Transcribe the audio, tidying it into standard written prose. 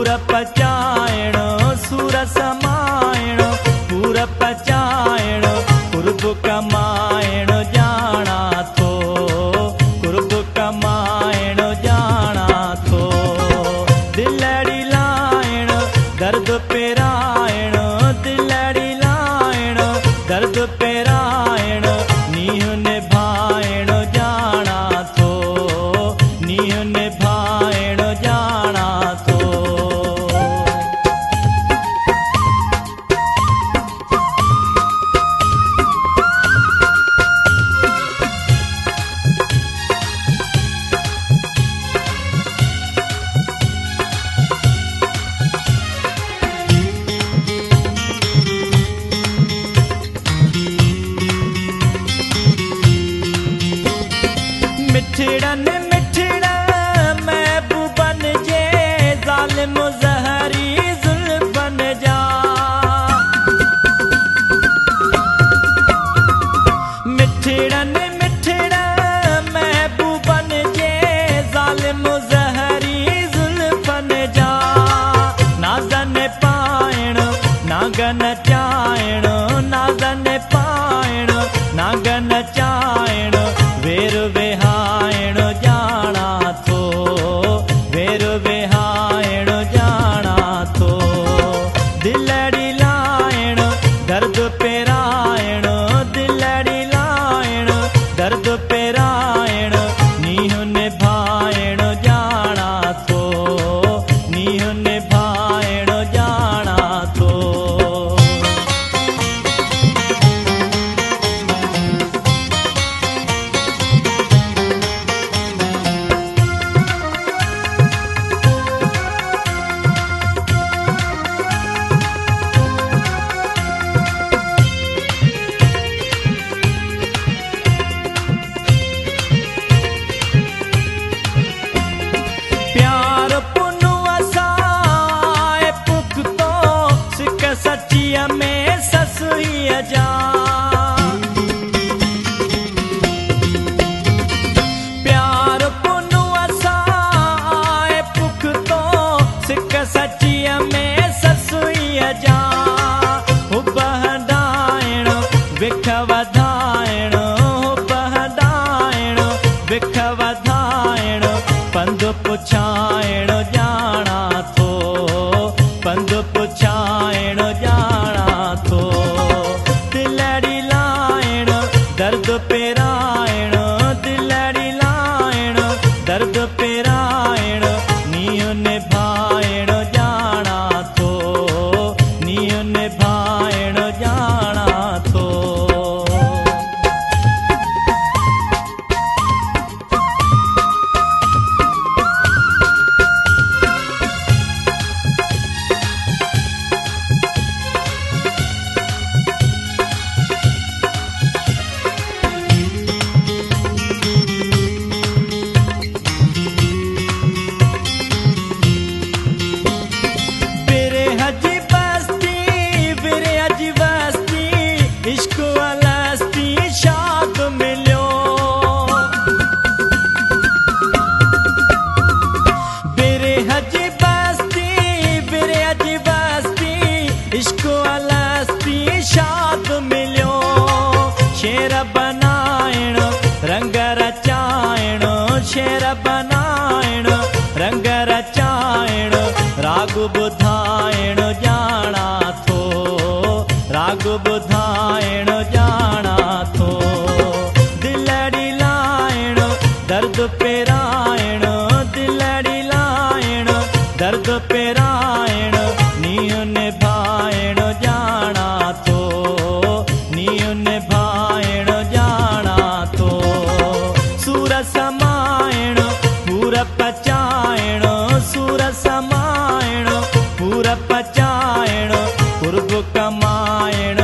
पूर पचाइण सूर समाइण पूर पचाइण कुर्ब कमाइण जाना थो कुर्ब कमाइण जाना थो दिलड़ी लाइण दर्द पेराइण दिलड़ी लाइण दर्द पेराइण नीह निभाइण जाना थो नीह निभाइण जाना थो। मिठड़न मिठड़ महबूबन जे ज़ालिम ज़हरी ज़ुल्फ़न जा मिठड़न मिठड़ महबूबन जे ज़ालिम ज़हरी ज़ुल्फ़न जा नाज़न पाइण नागन चाइण नाज़न पाइण नागन चाइण वेर वेहाइण जाना थो वेर वेहाइण जाना थो दिलड़ी लाइण दर्द पेराइण दिलड़ी लाइण दर्द पेराइण नीह निभाइण जाना थो नीह निभाइण जाना थो। प्यार पुनु असाए पुख्तो सिक सच्चीअ में ससुईअ जा प्यार पुनु असाए पुख्तो सिक सच्चीअ में ससुईअ जा हुब हंडाइण विख वधाइण हुब हंडाइण विख वधाइण पंध पुछाइण जाना थो पंध पुछाइण जाना थो दिलड़ी लाइण दर्द पेराइण दिलड़ी लाइण दर्द पेराइण नीह निभाइण जाना थो नीह निभाइण जाना थो। इश्क अलस्ती शाद मिलियो बिरे हज बस्ती इश्क अलस्ती शाद मिलियो शेर बनाइण रंग रचाइण शेर बनाइण रंग रचाइण राग ॿुधाइण जाना थो राग ॿुधाइण जाना थो दिलड़ी लाइण दर्द पेराइण दिलड़ी लाइण दर्द पेराइण नीह निभाइण जाना थो नीह निभाइण जाना थो सूर समाइण पूर पचाइण सूर समाइण पूर पचाइण कुर्ब कमाइण